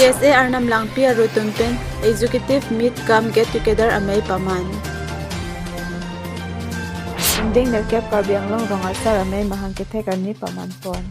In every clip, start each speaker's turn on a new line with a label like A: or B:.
A: KSA Arnam Langpi Arutunpen Executive Meet Come Get Together Amay Paman. Inding Nerkep Karbi Anglong Rongasar Amay Mahangkite Karni Pamanpon.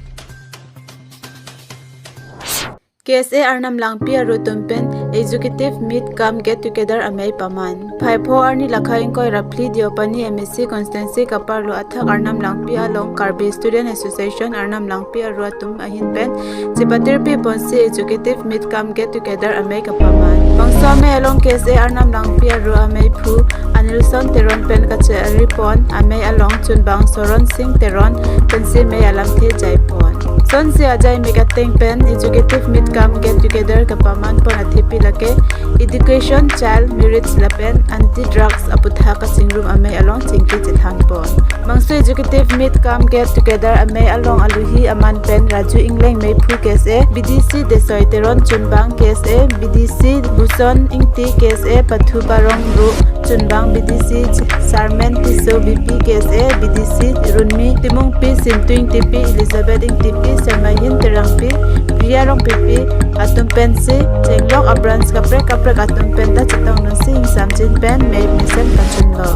A: KSA Arnam Langpi Arutunpen Executive Meet Come Get Together Amay Paman. Phaipo Arni Lakhaing Koi Rapli Diopani MSc Constancy Kaparlo Athak Arnam Langpi Along Karbi Student Association Arnam Langpi Aruatum Ahinpen Cipatirpi Ponsi Executive Meet Come Get Together Amay Kapaman. Bangsame along KSA Arnam Langpi Aru Amay Phu Anilson Teron Pen Kache Aripon Amay along Chunbang Soron Singh Teron Pensi May Alam The Jaipon. Son si Ajay Megateng Pen Executive Meet Come Get Together Kapaman Pon Athipi Lake Education Child Merits Lapen Anti-Drugs Aputha Kasingrum Amay along Chingki Chithang Pon. Mangsu Executive Meet Come Get Together Amay along Aluhi Aman Pen Raju Ingleng May Phu KSA BDC Desoy Teron Chunbang KSA BDC Buson Ingti KSA Pathu Barong Ru Chunbang BDC Sarmen Tiso BP KSA BDC Runmi Timung P Sintuing TP Elizabeth Ing TP Sermayin Terang P Priyarong PP Atum Pensi Chenglok Abrans Kapre Atum Penta Chitong Nasi Ing Samjin Pen May Misen Panchunlo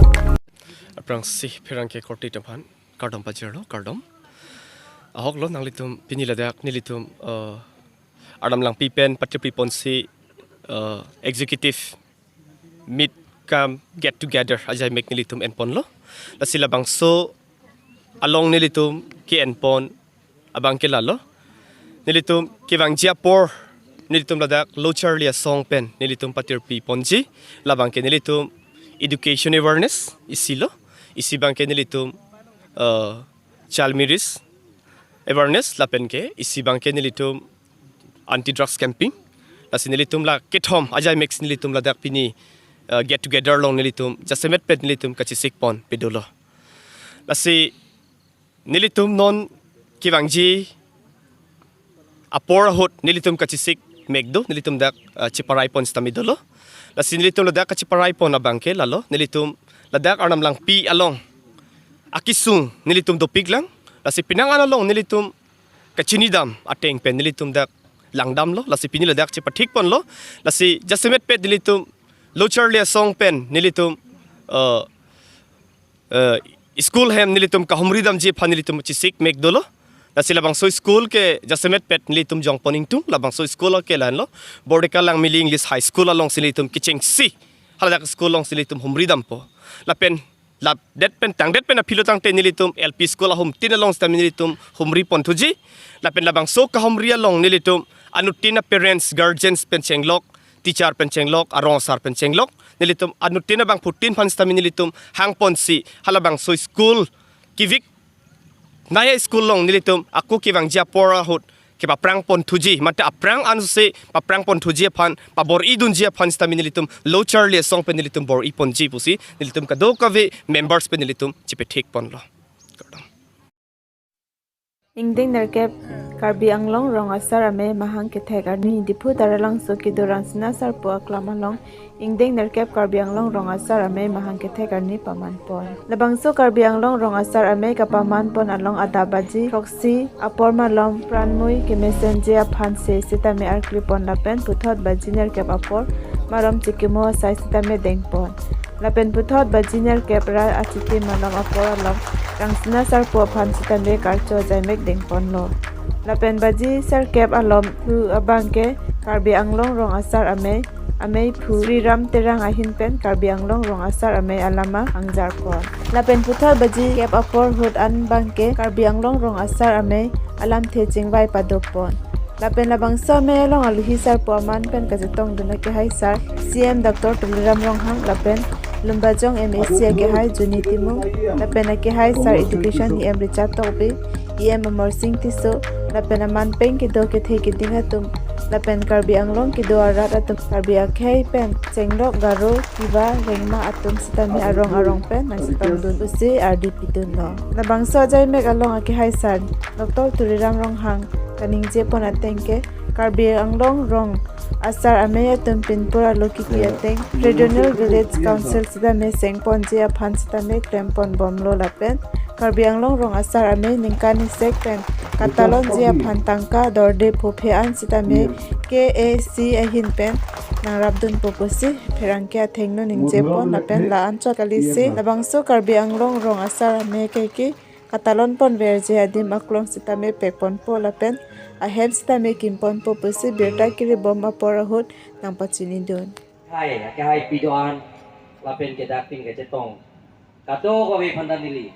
B: Aprang si pirang ke korti tempan kardom pajero kardom ahok lo nanglitum piniladak nilitum Arnam Langpi pen Patripi Ponsi executive meet come get together ajay make nilitum enpon lo la sila bangso along nilitum ki enpon abang kilalo nilitum kivang jiapor nilitum ladak lo charlie song pen nilitum Patripi Ponji labang ke nilitum education awareness isilo isi bangke nilitum child marriage awareness lapen ke isi bangke nilitum anti drugs camping lasi nilitum la kithom ajay mix nilitum la dak pini get together long nilitum jasemet pet nilitum kachisik pon pedolo lasi nilitum non kivangji apor hot nilitum kachisik megdo nilitum dak chiparai pon stamidolo lasi nilitum la dak kachiparai pon abangke lalo nilitum ladak Arnam Langpi along akisung nilitum dopig lang lasi pinangan along nilitum kachinidam ateng pen nilitum dak langdam lo lasi piniladak chipatik pon lo lasi jasemet pet nilitum lo charlie song pen nilitum school hem nilitum kahumridam je phan nilitum chisik mek dolo lasi labang so school ke jasemet pet nilitum jong poning tung labang so school ke lan lo bordeka lang mili English high school along silitum kicheng si haladak school long silitum humridam po lapen lap det pen apilotang te nilitum LP school ahum tinalong sta nilitum humri pontuji lapen labang so ka humri along nilitum anutina parents guardians penchenglok teacher penchenglok arong sar penchenglok nilitum anutina bang putin pan sta nilitum hang ponsi halabang so school kivik naya school long nilitum aku kivang japora hot ke paprang pon tuji mata aprang anse paprang pon tuji phan pabor idun jia phan sta nilitum low charlie song pen nilitum bor ipon ji pusi nilitum kado kave members pen nilitum chipe thik pon lo
A: Ingding Nerkep Karbi Anglong Rongasar Amay Mahangkite Karni Dipu Taralang Suki Durang Sinasar Po Aklamalong Ingding Nerkep Karbi Anglong Rongasar Amay Mahangkite Karni Pamanpon Labangso Karbi Anglong Rongasar Amay Kapamanpon along Adabaji Proxy Aporma Lom Pranmui Kimesenje Aphanse Sitame Arklipon Lapen Puthot Baji Nerkep Apor Marom Chikimo Sai Sitame Dengpon Lapen Puthot Baji Nerkep Ra Achiti Malam Apor along Rangsina Sarpo Phan Sitame Karcho Jaimek Dengpon Lo Lapen Baji Serkep Alom Pu Abangke Karbi Anglong Rongasar Amay Phu Sri Ram Terang Ahin Pen Karbi Anglong Rongasar Amay Alama Angjar Pon Lapen Puthot Baji Kep Apor Hut An Bangke Karbi Anglong Rongasar Amay Alam The Jingwai Padopon Lapen labang sa may along aluhi sar po aman pen kasitong dunake hai sar CM Dr. Tuliram Ronghang lapen Lumbajong MSc ke hai Juni Timung lapen ke hai sar education EM Richard Tobi EM Amor Singh Tiso lapen aman pen ke do ke the ke dingatum lapen Karbi Anglong ke do arat atum Karbi akhai pen Chenglok Garo Kiba Rengma atum sitami arong pen nasitong dun usi RDP dun lo labang sa jai mek along ke hai sar Dr. Tuliram Ronghang kaning je pon atengke Karbi Anglong Rong Asar Ameya Tumpinpura Lokiki Ateng Regional Village Council Sida Me Sengpon Jia Phan Sida Me Klempon Bomlo Lapen Karbi Anglong Rong Asar Ame Ningkani Sekpen Katalon Jia Phan Tangka Dorde Puphean Sida Me KAC Ahin Pen Nang Rabdun Popusi Perangkia Thengno Ningjepon Lapen La Ancho Kalisi Labangso Karbi Anglong Rong Asar Ame Keki Katalon pon verje adim aklong sitame pepon po lapen ahem sitame kimpon po pusi berta kiri bom aporahut nang pachini dun.
C: Hai, ke hai pidoan lapen ke dating ke cetong. Kato ko be pandanili.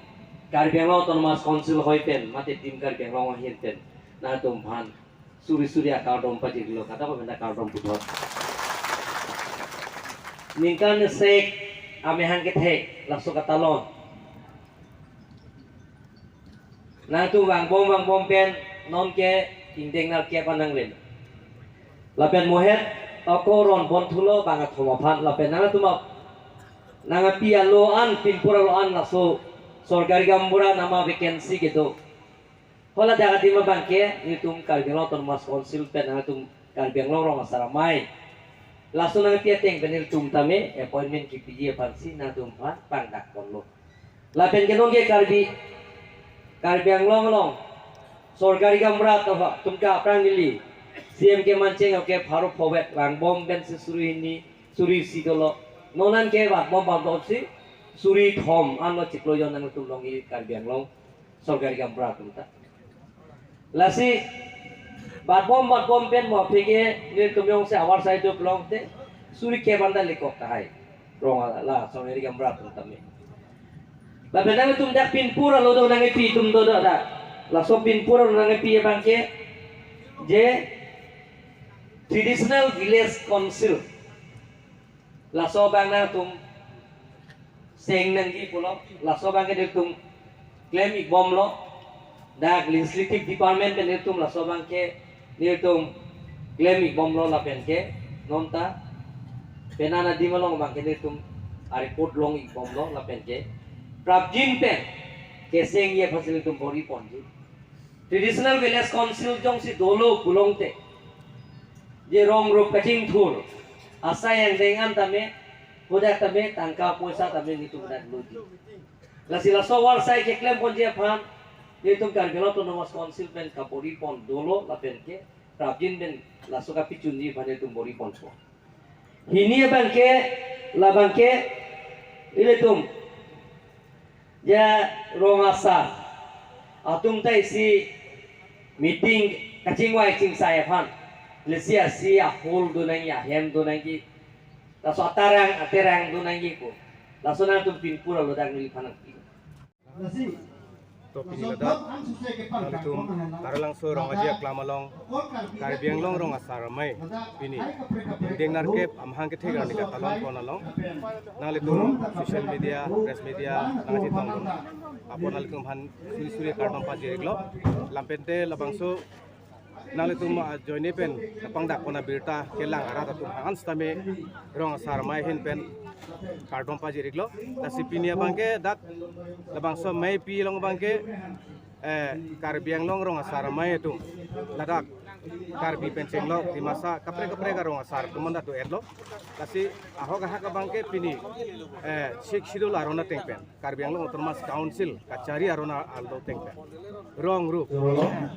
C: Karbiang Autonomous Council hoipen mate tim karbiang long hinten. Na tum phan suri akadom pajiglo kata ko benda kadom pudot. Ningkan sek ame hangket he laso katalon. Nang tu bang bom pen non ke indeng nar ke panang len. Lapen mohet toko ron bon thulo bang thoma phan lapen nang tu ma nang pia lo an pinpura lo an laso sorgari gambura nama vacancy gitu. Hola daga di ma bangke itum Karbiang Autonomous Council pen nang tu Karbiang Long asaramai. Laso nang pia teng benir tum tame appointment ki piji pansi nang tum phan pangdak konlo. Lapen kenong ke Karbiang long sorgari gambra tova tumka aprang dili CM ke mancing oke pharu phobet bang bom ben se suri ni suri sidolo nonan ke bat bom si suri thom anlo chiklo jon nang tum longi Karbiang long sorgari gambra tumta lasi bat bom ben mo phege ni tumyong se awar sai to long te suri ke banda likok tai rong la sorgari gambra tumta me la benang tum dak pinpura lo do nang pi tum do da la so pinpura lo nang pi bangke je traditional village council la so bang na tum seng nang gi pulo la so bang ke tum claim ik bom lo dak legislative department ben tum la so bang ke ni tum claim ik bom lo la pen ke nonta penana dimalong bang ke tum a report long ik bom lo la pen ke Prabjin pen keseng ye fasil tum bori ponji traditional village council jong si dolo kulong te je rong rup kaching thur asa yang dengan tame hoda tame tangka poisa tame ni tum dak loji lasila so war sai ke klem ponji phan ye tum Karbiang Autonomous Council pen ka bori pon dolo la pen ke Prabjin ben la so ka pichunji phane tum bori pon ko hini bangke la bangke ile tum ya rongasa atum tai si meeting kaching wai ching sai phan lesia si a hol do nang ya hem do nang ki ta so aterang do nang ki ko la so nang tum pinpura lo dang ni phan ki
D: to piniladak nalitum karalangso rongaja klamalong Karbiang Long rong asaramai pini deng narkep amhang ke thega nika talon konalong nalitum social media press media nangaji tongdon apon nalitum han suri kardom pajiriglo lampente labangso nalitum joine pen pangdak kona birta kelang arata tum han stame rong asaramai hin pen kardom pajiriglo tasipini abangke dak labangso mai pi long bangke Karbiang Long rong asaramai itu ladak Karbi penceng lo di masa kapre garong asar tumanda tu erlo kasi ahok ahak bangke pini sik sidul arona tengpen Karbiang Long Autonomous Council kacari arona aldo tengpen rong rup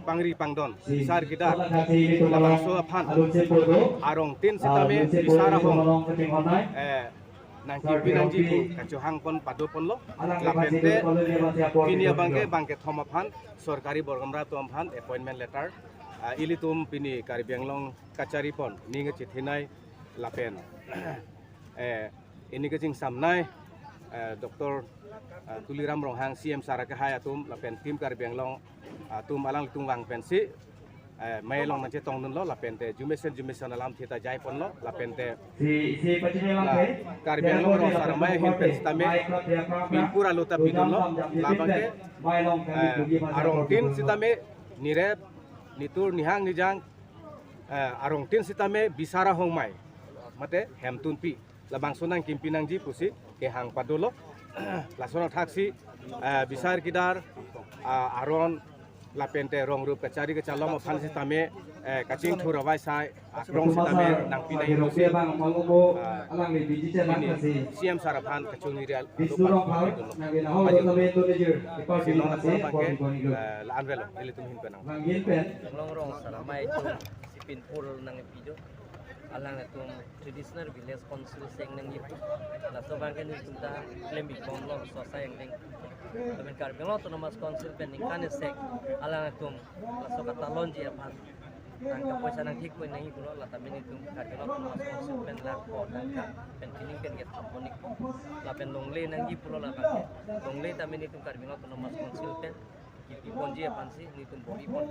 D: pangri pangdon sar kita labangso phan arong tin sitame bisara hong nangki pinangji ku kacuhang pon padu pon lo lapente pini bangke thoma phan sorkari borgamra tom phan appointment letter ilitum pini Karbiang Long kacari pon ninge chithinai lapen ini kecing samnai Dr. Tuliram Ronghang CM Saraka Hayatum lapen tim Karbiang Long tum alang tung wang pensi mai long nanti tong nun lo lapente jumesen alam kita jai pon lo lapente Karbiang Long rong saramai hin penstame pinpura luta bidun lo labangke arong tin sitame nirep nitur nihang nijang arong tin sitame bisara hongmai mate hemtun pi labang sunang kimpinang ji pusi ke hang padolo lasona taksi bisar kidar aron lapente rong rup kacari ke calom aphan si tame kacing thurawai sai rong si tame nang pinai
C: Akhir
D: rosi
C: rupiah bang, mangkubo alang ni biji cer bang kasi.
D: siam saraphan kacung ni real
C: Disurong pau, nang ginawa ito na beto ni Jer. Ikaw
D: si
C: si
D: nong
C: kasi,
D: sa
C: bagi ko ni Jer.
D: laan velo ele tum hin penang
C: Bang Yin Pen,
E: Longrong saramai itu sipin pur nang video alang itu traditional village council seng nang itu la so bang kan itu ta lembi bom long so sayang ding tapi kar belo autonomous council pen kan sek alang itu la so kata lonji apa nang ka poisa nang thik ko nang itu la tapi itu kar belo autonomous council pen la ko nang ka pen kining pen get harmonic la pen longle nang gi pulo la ka longle tapi itu kar belo autonomous council pen ipon je pan si ni tum bori pon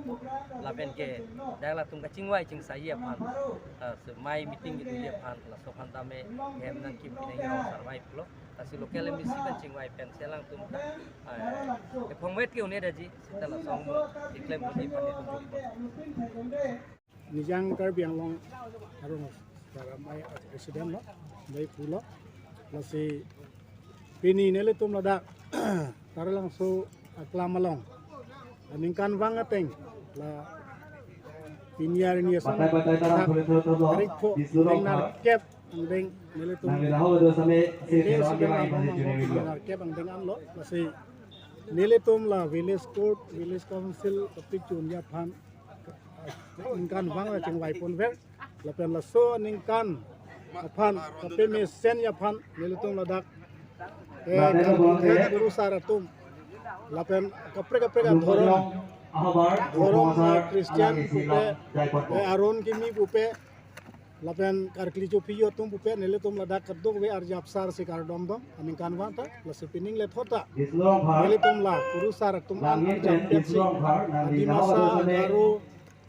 E: lapen ke dagla tum ka chingwai ching sai ya pan se mai meeting gitu ya pan la so pan tame hem nang kim nei ro sarwai plo asi local misi kan chingwai pen selang tum ta e phongwet ke une daji sita la song mo diklaim bodi pan ni tum bori pon
F: Nijang Karbi Anglong harung saramai presiden lo dai pulo lasi pini nele tum lada taralang so aklamalong aningkan bangeteng la pinyar ni son
C: patay-patay tarang tuloy-tuloy lo.
F: Rikpo
C: Disurong
F: nar
C: pau,
F: kep ang deng nele tum
C: nang ginawa ito sa may
F: Ele
C: sirilo
F: sudah
C: ang
F: abang
C: ipan si Junior Willow.
F: nar kep ang deng amlo lasi nele tum la village court village council tapi chun ya phan ningkan bang la cheng wai pon ver la pen la so ningkan phan tapi me sen ya phan nele tum la dak guru saratum lapen kapre dhoron Christian pupe aron kimi pupe lapen karkli chopiyo tum pupe nele tum ladak kadok we arjap sar se kar dom dom aning kan wanta la sepining le thota
C: Disurong pau,
F: nele tum la guru sar tum an
C: Langit
F: jam
C: dan
F: pet si
C: disurong pau, nang
F: adi
C: ginawa
F: masa
C: ito sa may
F: garu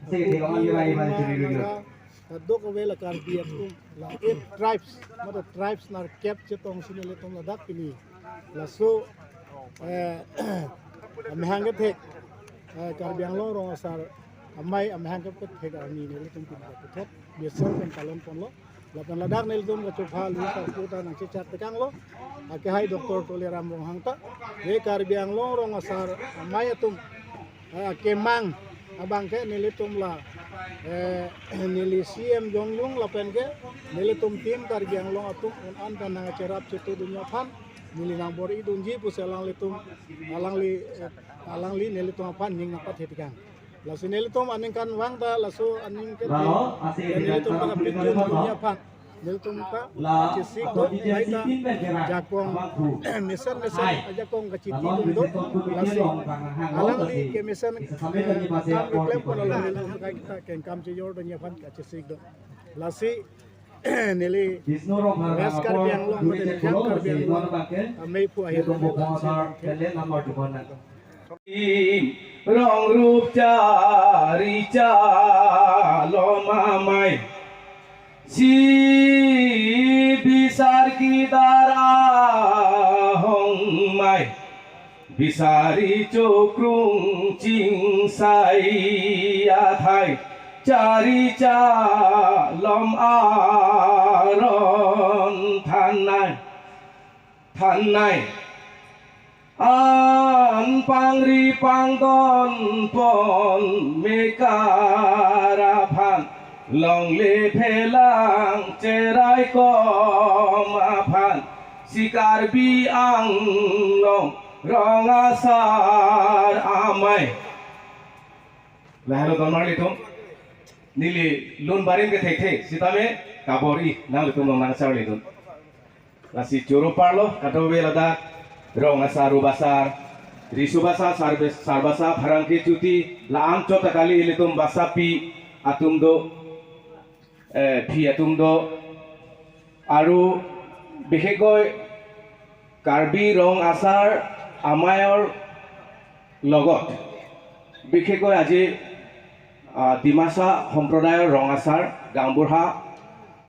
C: sige, tingnan nyo lang ipan si Junior Willow.
F: kadok we la kar biat tum la 8 tribes mata tribes nar kep chetong sinele tum ladak pini la so amhanget he Karbi Anglong rong asar amai amhanget pet he garni ne tum pin ka pet biasal pen kalon pon lo lapan ladak ne tum ka chokha lu sa puta nang chat tekang lo ake hai doktor toleram rong hangta we Karbi Anglong rong asar amai tum kemang abang ke ne tum la nili CM Jongyung lapen ke nili tum tim Karbi Anglong atum on an kan nang cerap cetu dunya phan nili nang bor idunji puselang litum alang li nili tum pan ning napat hetikang lasu nili tum aning kan wang ta lasu aning ke
C: Lalu, asik
F: nili tum
C: kita
F: kan
C: tampil
F: pitun
C: kali
F: dunya
C: apa?
F: pan nili tum ta
C: La,
F: cisik
C: atau
F: do
C: DJ
F: naita
C: Sipin ben kira,
F: jakong
C: abangku.
F: mesan
C: Hai.
F: aja kong kaciti
C: Lalu,
F: tum do
C: bisa tuntut
F: lasu
C: pilih orang hang
F: alang
C: lo,
F: li
C: kasi
F: ke mesan
C: isa sampai lagi masih
F: kan
C: akor di
F: reklem pun
C: Panggilan.
F: alang nili tum kita kengkam ciyor dunya pan kacisik do lasi nili
C: Disurong pau,
F: Res
C: nang
F: Karbi
C: akor,
F: Anglong
C: duit
F: meten
C: cek pulau,
F: Karbi
C: kasi
F: Anglong.
C: tuan bangke,
F: may pu akhir
C: itu buku motor, kalian nomor di mana?
D: รองรูปจาริจาลอมาไม่ชีบิสารกีดาราหงไม่บิสารีโจกรุงจิงไซอาไทยจาริจาลอมอารอนท่านนายan pangri pangdon pon mekarapan long le phelang cherai ko mapan sikar bi ang long rong asar amai lahalo ton marli tum nili lun barin ke thek sitame kabori nang tum nang sarli tum lasi choro parlo katobe lada rong asar ubasar risu basar sarbasa bharangki cuti laan chota kali ilitum basapi atum do phi atum do aru বিশেষকৈ কাৰ্বি ৰং আচাৰ আমায়ৰ লগত বিশেষকৈ আজি ডিমাচা সম্প্ৰদায়ৰ ৰং আচাৰ গাঁওবুঢ়া